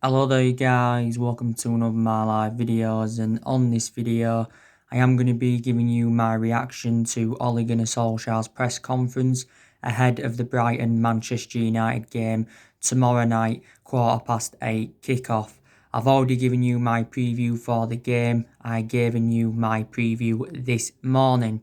Hello there you guys, welcome to another of my live videos, and on this video I am going to be giving you my reaction to Ole Gunnar Solskjaer's press conference ahead of the Brighton Manchester United game tomorrow night, 8:15 kickoff. I've already given you my preview for the game. I given you my preview this morning.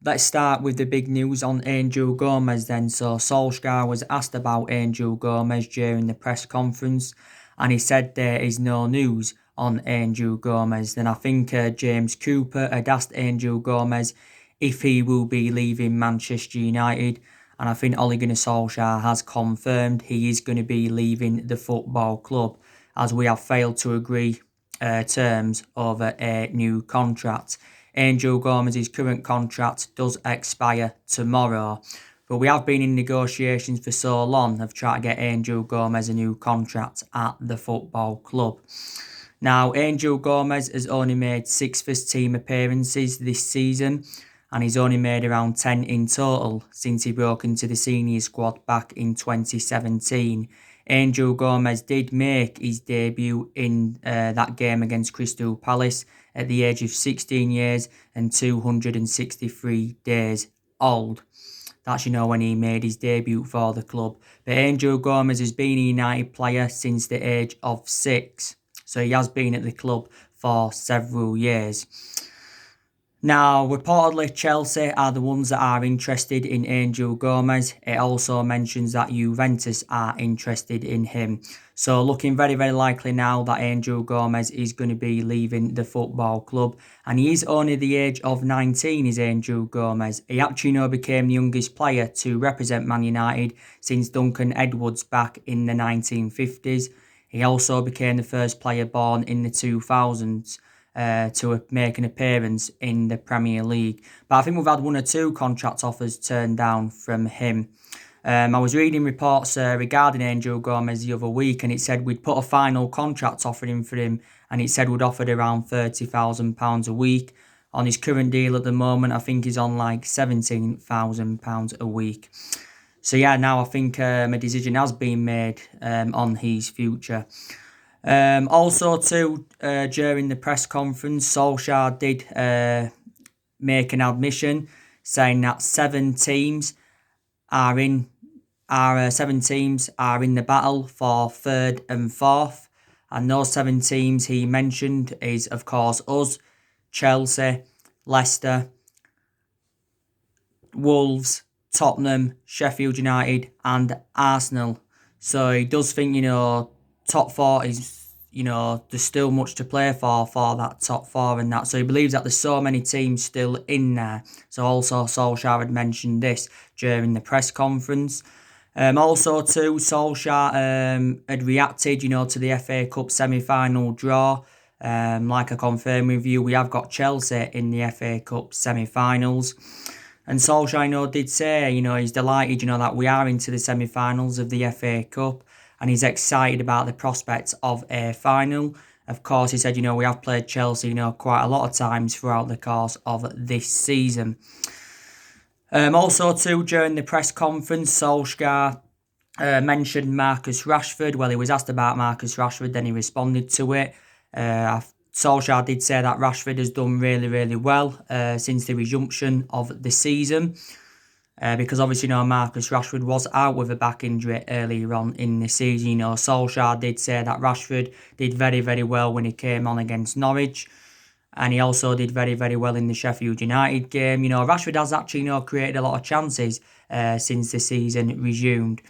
Let's start with the big news on Angel Gomes then. So Solskjaer was asked about Angel Gomes during the press conference, and he said there is no news on Angel Gomes. Then I think James Cooper had asked Angel Gomes if he will be leaving Manchester United, and I think Ole Gunnar Solskjaer has confirmed he is going to be leaving the football club, as we have failed to agree terms over a new contract. Angel Gomes' current contract does expire tomorrow, but we have been in negotiations for so long of trying to get Angel Gomes a new contract at the football club. Now, Angel Gomes has only made 6 first team appearances this season, and he's only made around 10 in total since he broke into the senior squad back in 2017. Angel Gomes did make his debut in that game against Crystal Palace at the age of 16 years and 263 days old. That's, when he made his debut for the club. But Angel Gomes has been a United player since the age of 6. So he has been at the club for several years. Now, reportedly, Chelsea are the ones that are interested in Angel Gomes. It also mentions that Juventus are interested in him. So, looking very, very likely now that Angel Gomes is going to be leaving the football club. And he is only the age of 19, is Angel Gomes. He actually became the youngest player to represent Man United since Duncan Edwards back in the 1950s. He also became the first player born in the 2000s. To make an appearance in the Premier League. But I think we've had 1 or 2 contract offers turned down from him. I was reading reports regarding Angel Gomes the other week, and it said we'd put a final contract offer in for him, and it said we'd offered around £30,000 a week. On his current deal at the moment, I think he's on like £17,000 a week. So yeah, now I think a decision has been made on his future. Also, during the press conference, Solskjaer did make an admission saying that 7 teams are in the battle for 3rd and 4th, and those 7 teams he mentioned is, of course, us, Chelsea, Leicester, Wolves, Tottenham, Sheffield United, and Arsenal. So he does think, top 4 is, there's still much to play for that top 4 and that. So he believes that there's so many teams still in there. So also Solskjaer had mentioned this during the press conference. Also too, Solskjaer had reacted, to the FA Cup semi-final draw. Like I confirmed with you, we have got Chelsea in the FA Cup semi-finals. And Solskjaer, did say, he's delighted, that we are into the semi-finals of the FA Cup, and he's excited about the prospects of a final. Of course, he said, we have played Chelsea, quite a lot of times throughout the course of this season. Also, too, during the press conference, Solskjaer mentioned Marcus Rashford. Well, he was asked about Marcus Rashford, then he responded to it. Solskjaer did say that Rashford has done really, really well since the resumption of the season. Because obviously, Marcus Rashford was out with a back injury earlier on in the season. Solskjaer did say that Rashford did very, very well when he came on against Norwich. And he also did very, very well in the Sheffield United game. Rashford has actually, created a lot of chances since the season resumed.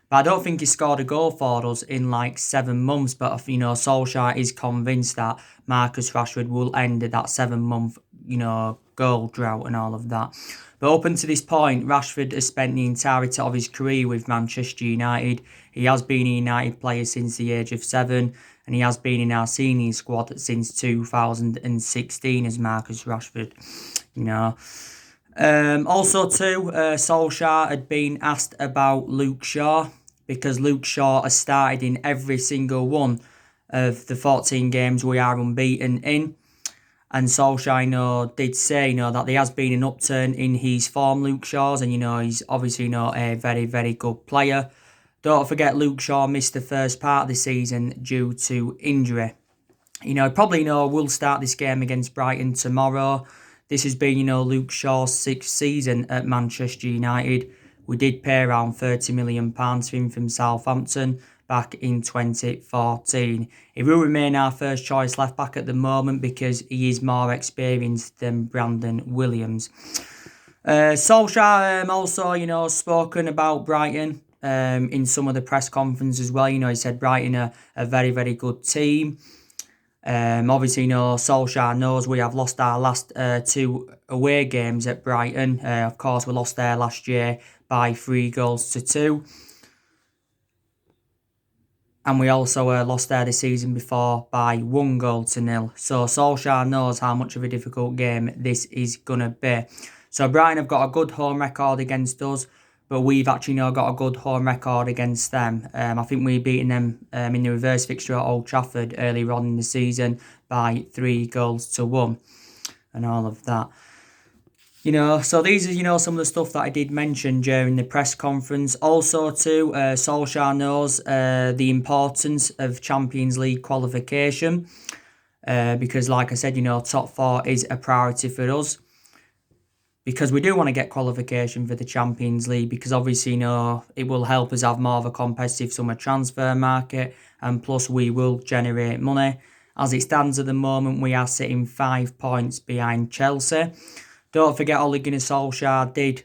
But I don't think he scored a goal for us in like 7 months. But, Solskjaer is convinced that Marcus Rashford will end that 7-month, goal drought and all of that. But up until this point, Rashford has spent the entirety of his career with Manchester United. He has been a United player since the age of 7, and he has been in our senior squad since 2016 as Marcus Rashford. Also too, Solskjaer had been asked about Luke Shaw, because Luke Shaw has started in every single one of the 14 games we are unbeaten in. And Solskjaer, did say, that there has been an upturn in his form, Luke Shaw's, and, he's obviously, a very, very good player. Don't forget Luke Shaw missed the first part of the season due to injury. Probably we'll start this game against Brighton tomorrow. This has been, Luke Shaw's 6th season at Manchester United. We did pay around £30 million for him from Southampton back in 2014. He will remain our first choice left back at the moment because he is more experienced than Brandon Williams. Solskjaer also, spoken about Brighton in some of the press conference as well. He said Brighton are a very, very good team. Obviously, Solskjaer knows we have lost our last 2 away games at Brighton. Of course, we lost there last year by 3-2. And we also lost there the season before by 1-0. So Solskjaer knows how much of a difficult game this is going to be. So Brighton have got a good home record against us, but we've actually got a good home record against them. I think we've beaten them in the reverse fixture at Old Trafford earlier on in the season by 3-1 and all of that. So these are, some of the stuff that I did mention during the press conference. Also, too, Solskjaer knows the importance of Champions League qualification because, like I said, top 4 is a priority for us because we do want to get qualification for the Champions League because obviously, it will help us have more of a competitive summer transfer market and plus we will generate money. As it stands at the moment, we are sitting 5 points behind Chelsea. Don't forget Ole Gunnar Solskjaer did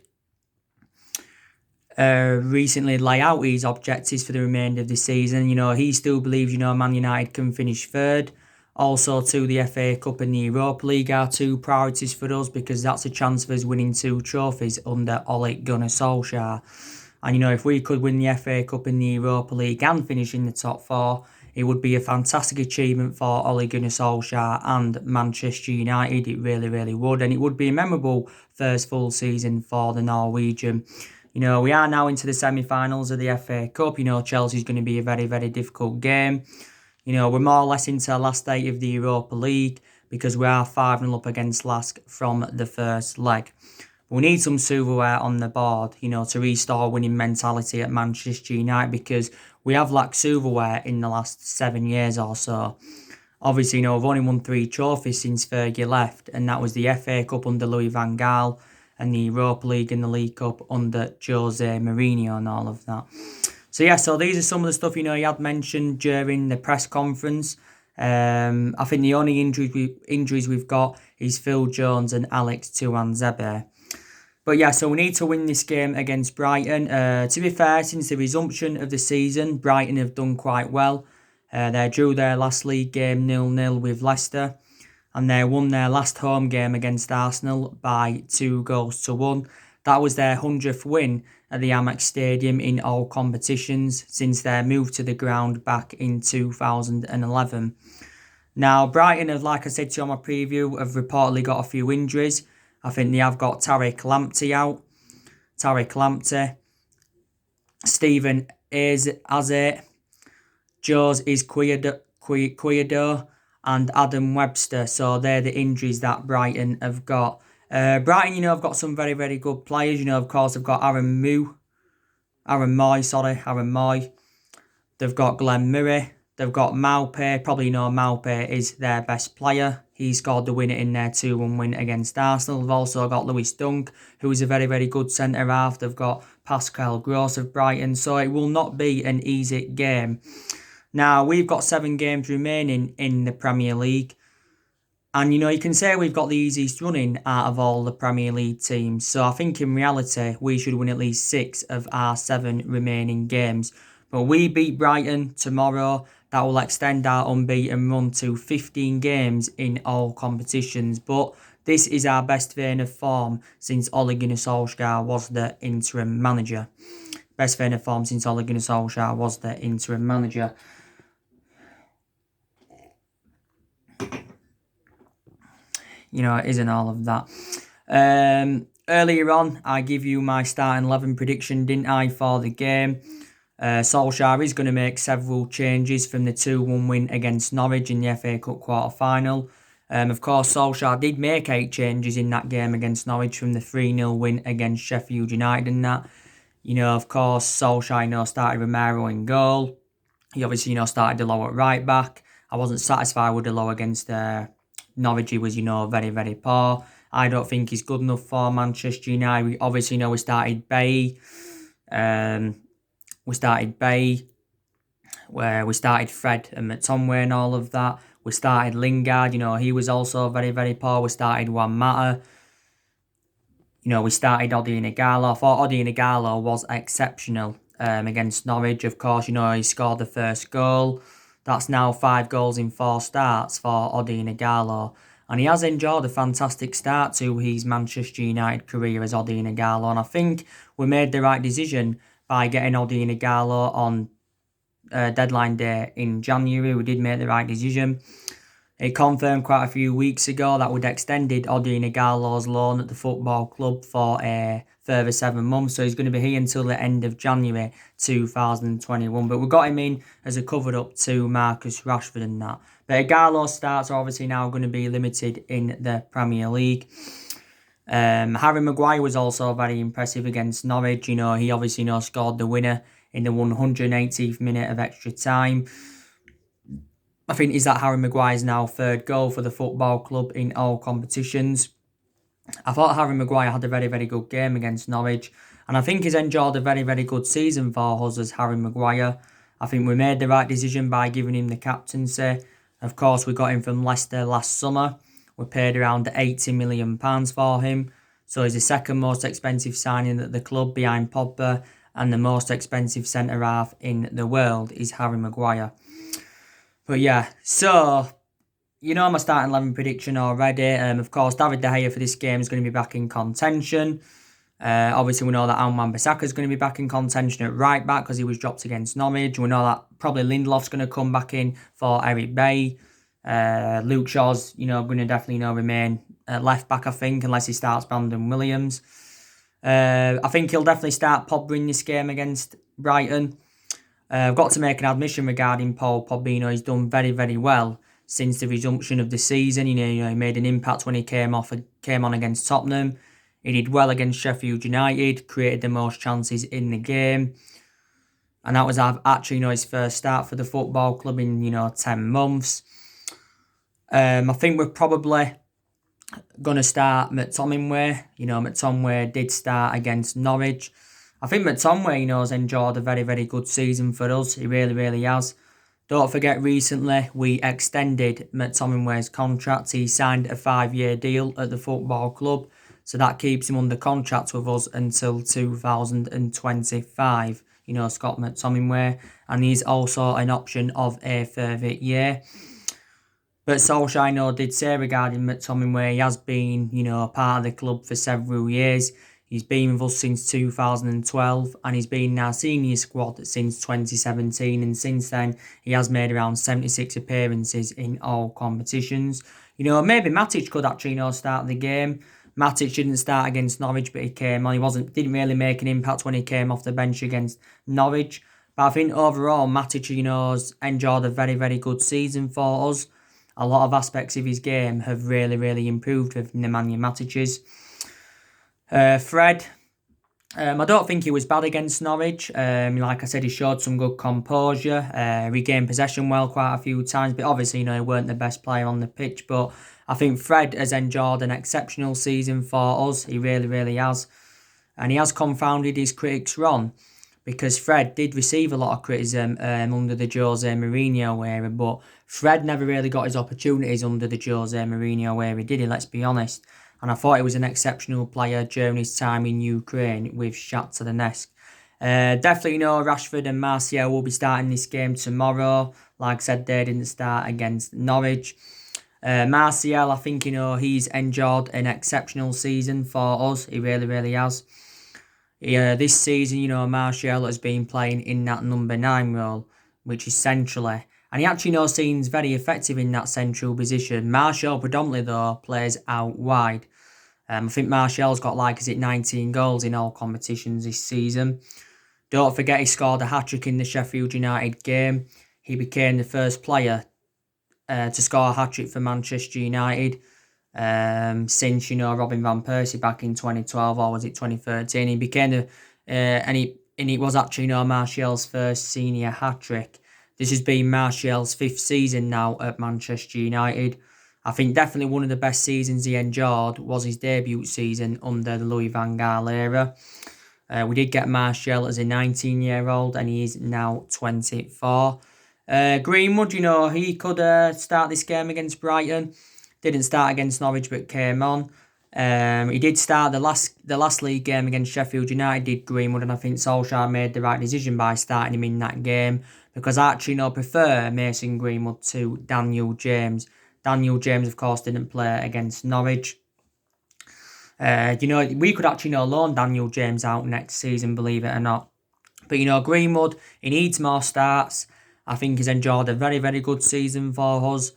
recently lay out his objectives for the remainder of the season. He still believes, Man United can finish 3rd. Also, too, the FA Cup and the Europa League are 2 priorities for us because that's a chance for us winning 2 trophies under Ole Gunnar Solskjaer. And, if we could win the FA Cup and the Europa League and finish in the top 4, it would be a fantastic achievement for Ole Gunnar Solskjaer and Manchester United. It really, really would. And it would be a memorable first full season for the Norwegian. We are now into the semi-finals of the FA Cup. Chelsea's going to be a very, very difficult game. We're more or less into the last 8 of the Europa League because we are 5-0 up against Lask from the first leg. We need some silverware on the board, to restore winning mentality at Manchester United because we have lacked silverware in the last 7 years or so. Obviously, we've only won 3 trophies since Fergie left, and that was the FA Cup under Louis van Gaal and the Europa League and the League Cup under Jose Mourinho and all of that. So these are some of the stuff, he had mentioned during the press conference. I think the only injuries we've got is Phil Jones and Alex Tuanzebe. But so we need to win this game against Brighton. To be fair, since the resumption of the season, Brighton have done quite well. They drew their last league game 0-0 with Leicester. And they won their last home game against Arsenal by 2-1. That was their 100th win at the Amex Stadium in all competitions since their move to the ground back in 2011. Now, Brighton have, like I said to you on my preview, have reportedly got a few injuries. I think they have got Tariq Lamptey out. Stephen Azet, Jose Izquierdo, and Adam Webster. So they're the injuries that Brighton have got. Brighton, have got some very, very good players. Of course, they've got Aaron Moy. They've got Glenn Murray. They've got Maupay. Probably Maupay is their best player. He scored the winner in their 2-1 win against Arsenal. They've also got Lewis Dunk, who is a very, very good centre-half. They've got Pascal Gross of Brighton. So it will not be an easy game. Now, we've got 7 games remaining in the Premier League. And, you can say we've got the easiest running out of all the Premier League teams. So I think in reality, we should win at least 6 of our 7 remaining games. But we beat Brighton tomorrow. That will extend our unbeaten run to 15 games in all competitions. But this is our best vein of form since Ole Gunnar Solskjaer was the interim manager. Best vein of form since Ole Gunnar Solskjaer was the interim manager. It isn't all of that. Earlier on, I give you my starting 11 prediction, didn't I, for the game. Solskjaer is going to make several changes from the 2-1 win against Norwich in the FA Cup quarter-final. Of course, Solskjaer did make 8 changes in that game against Norwich from the 3-0 win against Sheffield United and that. Of course, Solsjaker, started Romero in goal. He obviously, started Low at right back. I wasn't satisfied with Low against Norwich. He was, very, very poor. I don't think he's good enough for Manchester United. We obviously, we started Bay. We started Bay, where we started Fred and McTominay and all of that. We started Lingard, he was also very, very poor. We started Juan Mata. We started Odi Ighalo. I thought Odi Ighalo was exceptional against Norwich. Of course, he scored the first goal. That's now 5 goals in 4 starts for Odi Ighalo. And he has enjoyed a fantastic start to his Manchester United career as Odi Ighalo. And I think we made the right decision by getting Odi Ighalo on deadline day in January. We did make the right decision. It confirmed quite a few weeks ago that we'd extended Odi Ighalo's loan at the football club for a further 7 months. So he's going to be here until the end of January 2021. But we got him in as a covered up to Marcus Rashford and that. But Ighalo's starts are obviously now going to be limited in the Premier League. Harry Maguire was also very impressive against Norwich. He obviously scored the winner in the 180th minute of extra time. I think is that Harry Maguire's now 3rd goal for the football club in all competitions. I thought Harry Maguire had a very, very good game against Norwich. And I think he's enjoyed a very, very good season for us as Harry Maguire. I think we made the right decision by giving him the captaincy. Of course, we got him from Leicester last summer. We paid around £80 million for him. So he's the 2nd most expensive signing at the club behind Pogba. And the most expensive centre-half in the world is Harry Maguire. But yeah, so, my starting 11 prediction already. Of course, David De Gea for this game is going to be back in contention. Obviously, we know that Wan-Bissaka is going to be back in contention at right back because he was dropped against Norwich. We know that probably Lindelof's going to come back in for Eric Bailly. Luke Shaw's, going to definitely, remain at left back, I think, unless he starts Brandon Williams. I think he'll definitely start Pogba in this game against Brighton. I've got to make an admission regarding Paul Pogba. He's done very, very well since the resumption of the season. He made an impact when he came on against Tottenham. He did well against Sheffield United, created the most chances in the game. And that was actually, his first start for the football club in, 10 months. I think we're probably going to start McTominay. McTominay did start against Norwich. I think McTominay, has enjoyed a very, very good season for us. He really, really has. Don't forget, recently we extended McTominay's contract. He signed a 5-year deal at the football club. So that keeps him under contract with us until 2025. Scott McTominay. And he's also an option of a further year. But Solsjaker, did say regarding McTominay, he has been, part of the club for several years. He's been with us since 2012 and he's been in our senior squad since 2017, and since then he has made around 76 appearances in all competitions. Maybe Matic could actually start the game. Matic didn't start against Norwich, but he came on. Didn't really make an impact when he came off the bench against Norwich. But I think overall Matic, has enjoyed a very, very good season for us. A lot of aspects of his game have really, really improved with Nemanja Matic's. Fred, I don't think he was bad against Norwich. Like I said, he showed some good composure. Regained possession well quite a few times, but obviously, he weren't the best player on the pitch. But I think Fred has enjoyed an exceptional season for us. He really, really has. And he has confounded his critics wrong, because Fred did receive a lot of criticism under the Jose Mourinho era, but Fred never really got his opportunities under the Jose Mourinho era, did he? Let's be honest. And I thought he was an exceptional player during his time in Ukraine with Shakhtar Donetsk. Definitely Rashford and Martial will be starting this game tomorrow. Like I said, they didn't start against Norwich. Martial, I think, he's enjoyed an exceptional season for us. He really, really has. This season, Martial has been playing in that number 9 role, which is centrally. And he actually seems very effective in that central position. Martial predominantly, though, plays out wide. I think Martial's got 19 goals in all competitions this season. Don't forget he scored a hat-trick in the Sheffield United game. He became the first player to score a hat-trick for Manchester United since, Robin van Persie back in 2012, or was it 2013? He became and it was actually Martial's first senior hat-trick. This has been Martial's 5th season now at Manchester United. I think definitely one of the best seasons he enjoyed was his debut season under the Louis van Gaal era. We did get Martial as a 19-year-old and he is now 24. Greenwood, he could start this game against Brighton. Didn't start against Norwich but came on. He did start the last league game against Sheffield United, did Greenwood, and I think Solskjaer made the right decision by starting him in that game because I actually prefer Mason Greenwood to Daniel James. Daniel James, of course, didn't play against Norwich. We could actually loan Daniel James out next season, believe it or not. But Greenwood, he needs more starts. I think he's enjoyed a very, very good season for us.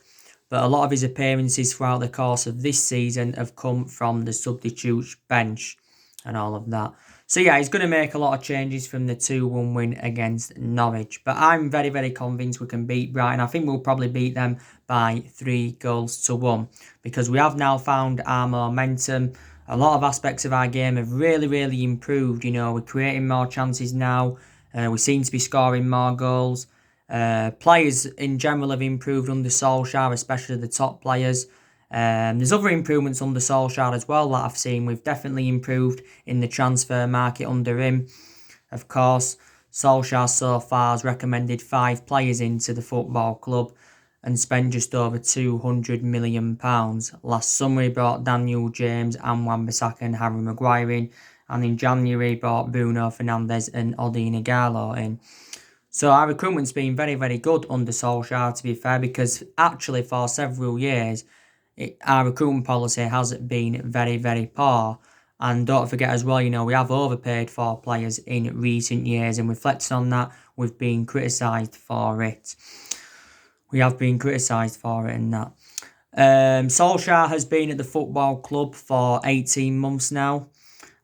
But a lot of his appearances throughout the course of this season have come from the substitutes bench and all of that. So yeah, he's going to make a lot of changes from the 2-1 win against Norwich. But I'm very, very convinced we can beat Brighton. I think we'll probably beat them by 3-1 because we have now found our momentum. A lot of aspects of our game have really, really improved. We're creating more chances now. We seem to be scoring more goals. Players in general have improved under Solskjaer, especially the top players. There's other improvements under Solskjaer as well that I've seen. We've definitely improved in the transfer market under him. Of course, Solskjaer so far has recommended 5 players into the football club and spent just over £200 million. Last summer he brought Daniel James and Wan-Bissaka and Harry Maguire in. And in January he brought Bruno Fernandes and Odin Igalo in. So our recruitment's been very, very good under Solskjaer, to be fair, because actually for several years, our recruitment policy has been very, very poor. And don't forget as well, we have overpaid for players in recent years, and reflecting on that, we've been criticised for it. We have been criticised for it and that. Solskjaer has been at the football club for 18 months now.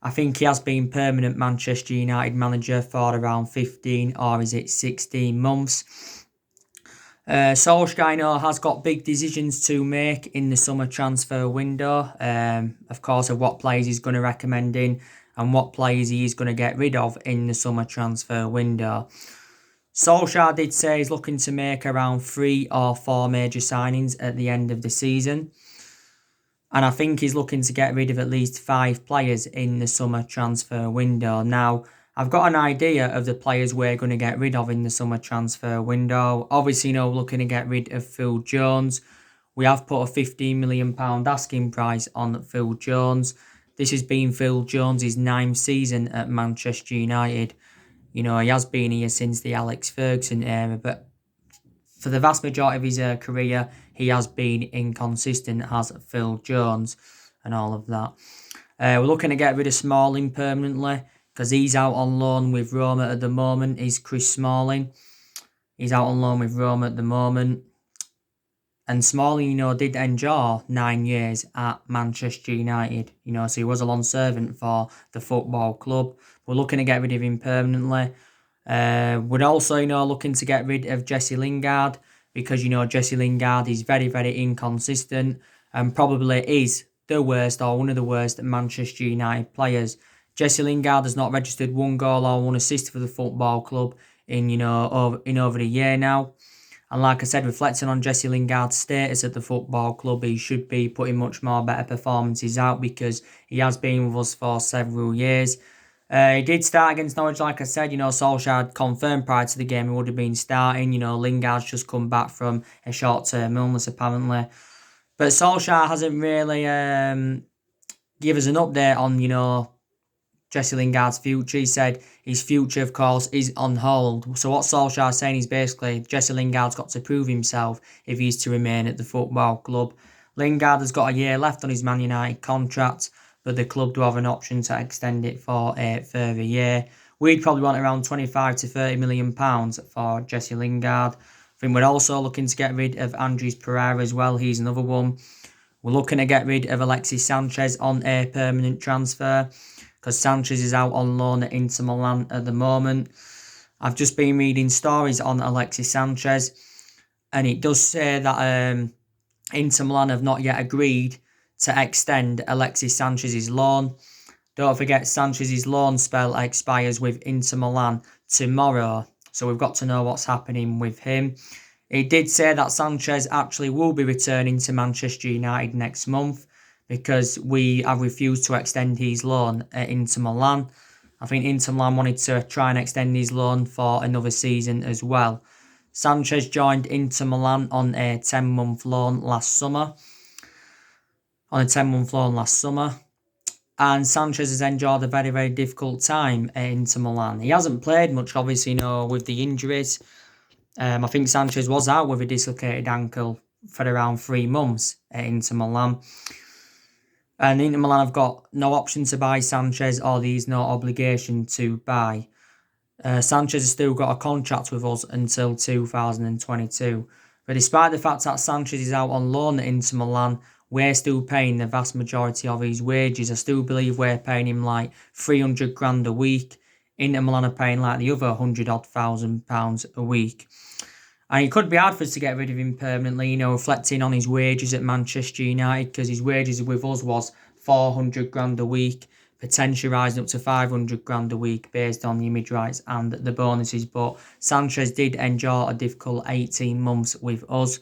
I think he has been permanent Manchester United manager for around 15 or is it 16 months. Solskjaer has got big decisions to make in the summer transfer window. Of course, of what players he's going to recommend in and what players he is going to get rid of in the summer transfer window. Solskjaer did say he's looking to make around 3 or 4 major signings at the end of the season. And I think he's looking to get rid of at least 5 players in the summer transfer window. Now, I've got an idea of the players we're going to get rid of in the summer transfer window. Obviously, we're looking to get rid of Phil Jones. We have put a £15 million asking price on Phil Jones. This has been Phil Jones' 9th season at Manchester United. He has been here since the Alex Ferguson era, but for the vast majority of his career, he has been inconsistent as Phil Jones and all of that. We're looking to get rid of Smalling permanently because he's out on loan with Roma at the moment. Is Chris Smalling. He's out on loan with Roma at the moment. And Smalling, did enjoy 9 years at Manchester United. So he was a long servant for the football club. We're looking to get rid of him permanently. We're also, looking to get rid of Jesse Lingard because, Jesse Lingard is very, very inconsistent and probably is the worst or one of the worst Manchester United players. Jesse Lingard has not registered 1 goal or 1 assist for the football club in over a year now. And like I said, reflecting on Jesse Lingard's status at the football club, he should be putting much more better performances out because he has been with us for several years. He did start against Norwich, like I said. Solskjaer had confirmed prior to the game he would have been starting. Lingard's just come back from a short-term illness, apparently. But Solskjaer hasn't really give us an update on, Jesse Lingard's future. He said his future, of course, is on hold. So what Solskjaer is saying is basically Jesse Lingard's got to prove himself if he's to remain at the football club. Lingard has got a year left on his Man United contract, but the club do have an option to extend it for a further year. We'd probably want around £25 to £30 million for Jesse Lingard. I think we're also looking to get rid of Andres Pereira as well. He's another one. We're looking to get rid of Alexis Sanchez on a permanent transfer because Sanchez is out on loan at Inter Milan at the moment. I've just been reading stories on Alexis Sanchez and it does say that Inter Milan have not yet agreed to extend Alexis Sanchez's loan. Don't forget Sanchez's loan spell expires with Inter Milan tomorrow. So we've got to know what's happening with him. It did say that Sanchez actually will be returning to Manchester United next month because we have refused to extend his loan at Inter Milan. I think Inter Milan wanted to try and extend his loan for another season as well. Sanchez joined Inter Milan on a 10-month loan last summer. And Sanchez has endured a very, very difficult time at Inter Milan. He hasn't played much, obviously, with the injuries. I think Sanchez was out with a dislocated ankle for around 3 months at Inter Milan. And Inter Milan have got no option to buy Sanchez, or there's no obligation to buy. Sanchez has still got a contract with us until 2022. But despite the fact that Sanchez is out on loan at Inter Milan, we're still paying the vast majority of his wages. I still believe we're paying him like 300 grand a week. Inter Milan are paying like the other 100,000 pounds a week. And it could be hard for us to get rid of him permanently, reflecting on his wages at Manchester United, because his wages with us was 400 grand a week, potentially rising up to 500 grand a week based on the image rights and the bonuses. But Sanchez did endure a difficult 18 months with us.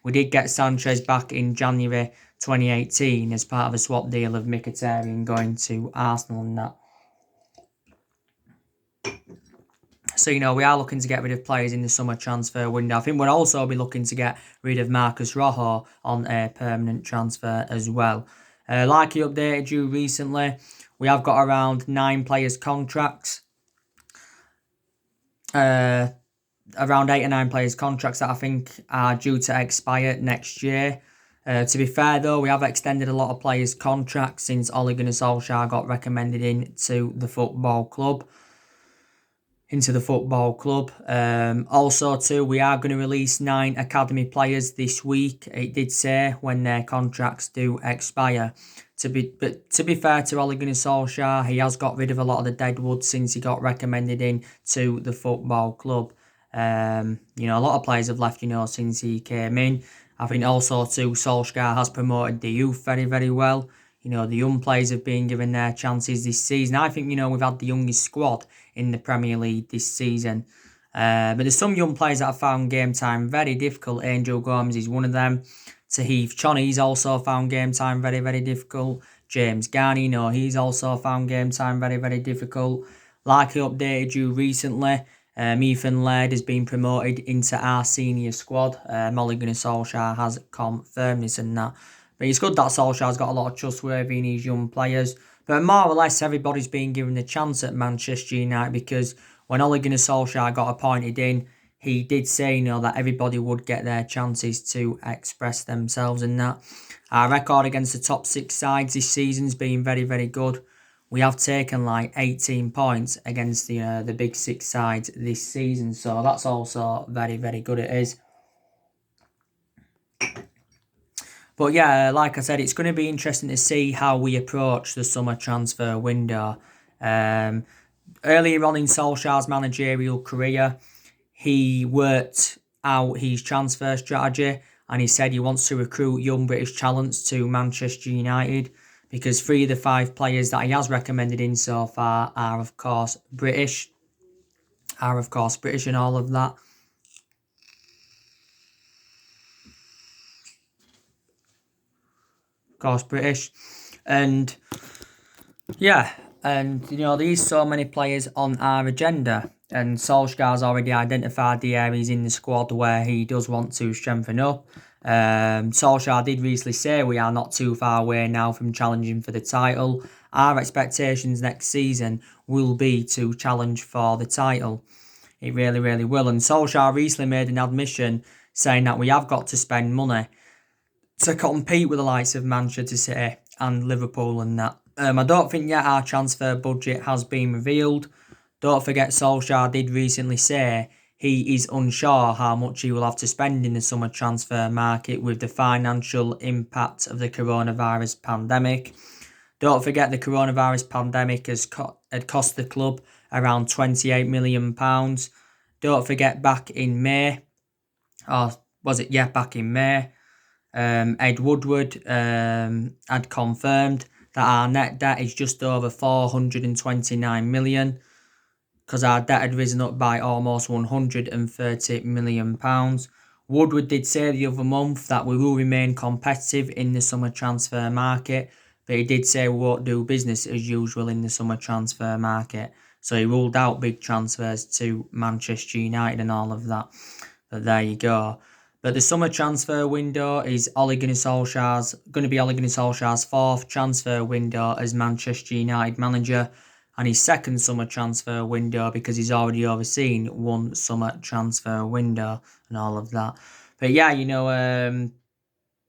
We did get Sanchez back in January 2018 as part of a swap deal of Mkhitaryan going to Arsenal and that. So, we are looking to get rid of players in the summer transfer window. I think we'll also be looking to get rid of Marcus Rojo on a permanent transfer as well. Like he updated you recently, we have got around 9 players' contracts. Around 8 or 9 players' contracts that I think are due to expire next year. To be fair though, we have extended a lot of players' contracts since Ole Gunnar Solsjaker got recommended into the football club. Also too, we are going to release 9 academy players this week. It did say when their contracts do expire. To be fair to Ole Gunnar Solskjaer, he has got rid of a lot of the deadwood since he got recommended in to the football club. A lot of players have left, since he came in. I think also too, Solskjaer has promoted the youth very, very well. The young players have been given their chances this season. I think, we've had the youngest squad in the Premier League this season. But there's some young players that have found game time very difficult. Angel Gomes is one of them. Tahith Choney's also found game time very, very difficult. James Garner, he's also found game time very, very difficult. Like I updated you recently, Ethan Laird has been promoted into our senior squad. Ole Gunnar Solskjaer has confirmed this and that. But it's good that Solskjaer's got a lot of trustworthy in his young players. But more or less, everybody's been given the chance at Manchester United, because when Ole Gunnar Solskjaer got appointed in, he did say, that everybody would get their chances to express themselves and that. Our record against the top 6 sides this season's been very, very good. We have taken like 18 points against the big 6 sides this season. So that's also very, very good, it is. But yeah, like I said, it's going to be interesting to see how we approach the summer transfer window. Earlier on in Solskjaer's managerial career, he worked out his transfer strategy, and he said he wants to recruit young British talents to Manchester United, because 3 of the 5 players that he has recommended in so far are of course British and all of that. British. And yeah, and there's so many players on our agenda, and Solskjaer's already identified the areas in the squad where he does want to strengthen up. Solskjaer did recently say we are not too far away now from challenging for the title. Our expectations next season will be to challenge for the title. It really, really will. And Solskjaer recently made an admission saying that we have got to spend money to compete with the likes of Manchester City and Liverpool and that. I don't think yet our transfer budget has been revealed. Don't forget, Solskjaer did recently say he is unsure how much he will have to spend in the summer transfer market with the financial impact of the coronavirus pandemic. Don't forget, the coronavirus pandemic had cost the club around £28 million. Don't forget, back in May, Ed Woodward had confirmed that our net debt is just over 429 million, because our debt had risen up by almost £130 million. Woodward did say the other month that we will remain competitive in the summer transfer market, but he did say we won't do business as usual in the summer transfer market. So he ruled out big transfers to Manchester United and all of that. But there you go. But the summer transfer window is going to be Ole Gunnar Solskjaer's fourth transfer window as Manchester United manager, and his second summer transfer window because he's already overseen one summer transfer window and all of that. But yeah,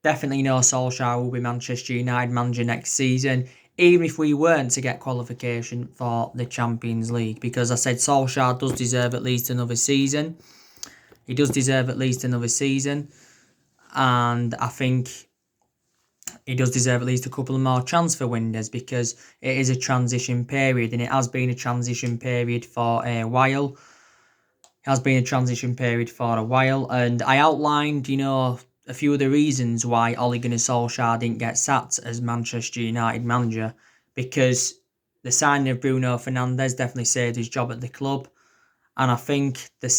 definitely Solskjaer will be Manchester United manager next season, even if we weren't to get qualification for the Champions League, because I said Solskjaer does deserve at least another season. He does deserve at least another season, and I think he does deserve at least a couple of more transfer windows, because it is a transition period, and it has been a transition period for a while. It has been a transition period for a while, and I outlined, a few of the reasons why Ole Gunnar Solskjaer didn't get sacked as Manchester United manager, because the signing of Bruno Fernandes definitely saved his job at the club. And I think with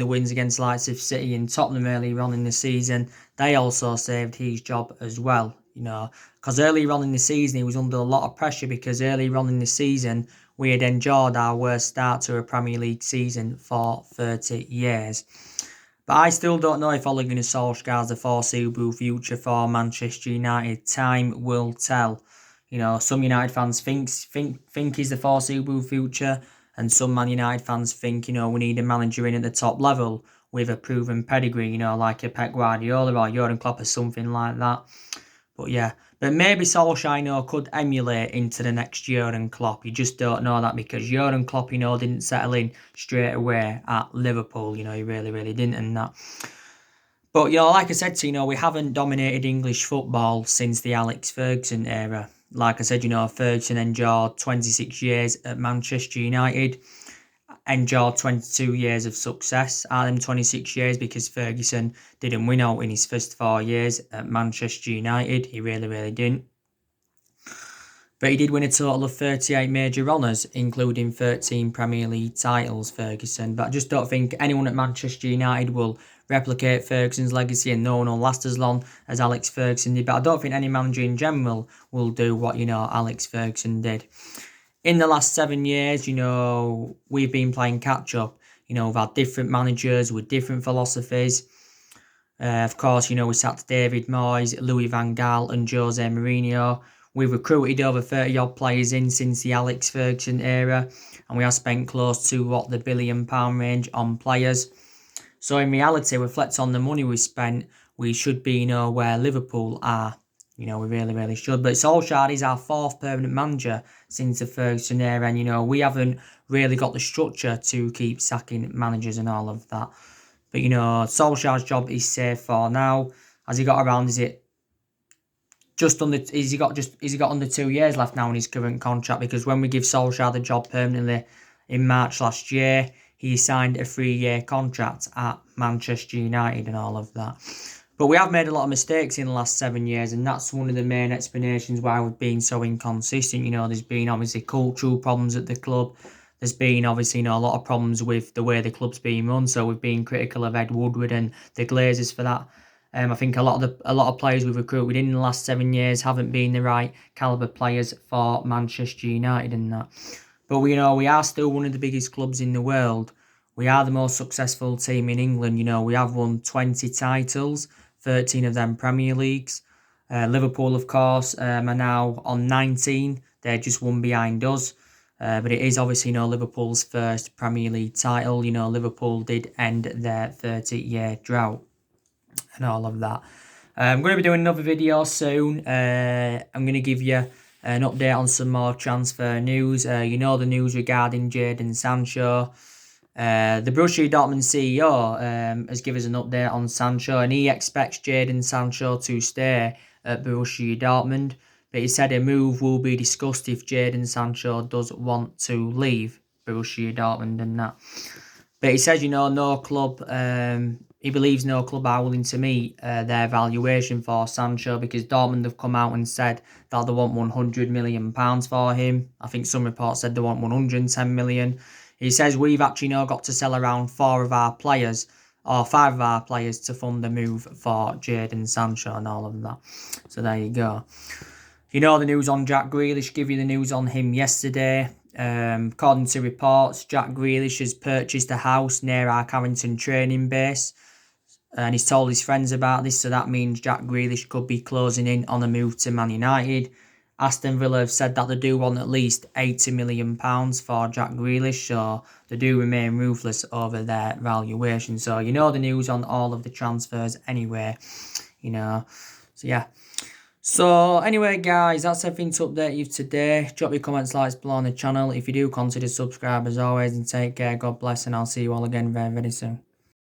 the wins against the likes of City and Tottenham earlier on in the season, they also saved his job as well. Because earlier on in the season he was under a lot of pressure, because earlier on in the season we had endured our worst start to a Premier League season for 30 years. But I still don't know if Ole Gunnar Solskjaer has a foreseeable future for Manchester United. Time will tell. Some United fans think he's the foreseeable future, and some Man United fans think, we need a manager in at the top level with a proven pedigree, like a Pep Guardiola or Jurgen Klopp or something like that. But yeah, but maybe Solskjaer, could emulate into the next Jurgen Klopp. You just don't know that, because Jurgen Klopp, didn't settle in straight away at Liverpool. He really, really didn't, and that. But, like I said to you, we haven't dominated English football since the Alex Ferguson era. Like I said, Ferguson endured 26 years at Manchester United, endured 22 years of success out of them 26 years, because Ferguson didn't win out in his first 4 years at Manchester United. He really, really didn't. But he did win a total of 38 major honours, including 13 Premier League titles, Ferguson. But I just don't think anyone at Manchester United will replicate Ferguson's legacy, and no one will last as long as Alex Ferguson did. But I don't think any manager in general will do what, Alex Ferguson did. In the last 7 years, we've been playing catch-up. We've had different managers with different philosophies. Of course, we sacked David Moyes, Louis van Gaal and Jose Mourinho. We've recruited over 30-odd players in since the Alex Ferguson era, and we have spent close to, the £1 billion range on players. So in reality, reflect on the money we spent, we should be, where Liverpool are. We really, really should. But Solskjaer is our fourth permanent manager since the Ferguson era, and, we haven't really got the structure to keep sacking managers and all of that. But, Solskjaer's job is safe for now. Has he got around, has he got under 2 years left now in his current contract? Because when we give Solskjaer the job permanently in March last year, he signed a 3-year contract at Manchester United and all of that. But we have made a lot of mistakes in the last 7 years, and that's one of the main explanations why we've been so inconsistent. There's been obviously cultural problems at the club. There's been obviously a lot of problems with the way the club's being run. So we've been critical of Ed Woodward and the Glazers for that. I think a lot of players we've recruited in the last 7 years haven't been the right calibre players for Manchester United and that. But we are still one of the biggest clubs in the world. We are the most successful team in England. We have won 20 titles, 13 of them Premier Leagues. Liverpool, of course, are now on 19. They're just one behind us. But it is obviously, Liverpool's first Premier League title. Liverpool did end their 30-year drought and all of that. I'm going to be doing another video soon. I'm going to give you an update on some more transfer news. The news regarding Jadon Sancho. The Borussia Dortmund CEO has given us an update on Sancho, and he expects Jadon Sancho to stay at Borussia Dortmund. But he said a move will be discussed if Jadon Sancho does want to leave Borussia Dortmund and that. But he says, no club, he believes no club are willing to meet their valuation for Sancho, because Dortmund have come out and said that they want £100 million for him. I think some reports said they want 110 million. He says we've actually now got to sell around 4 of our players or 5 of our players to fund the move for Jadon Sancho and all of that. So there you go. You know the news on Jack Grealish, give you the news on him yesterday. According to reports, Jack Grealish has purchased a house near our Carrington training base, and he's told his friends about this, so that means Jack Grealish could be closing in on a move to Man United. Aston Villa have said that they do want at least £80 million for Jack Grealish, so they do remain ruthless over their valuation. So you know the news on all of the transfers anyway, you know. So yeah. So anyway guys, that's everything to update you today. Drop your comments, likes below on the channel. If you do, consider subscribe as always, and take care. God bless, and I'll see you all again very, very soon.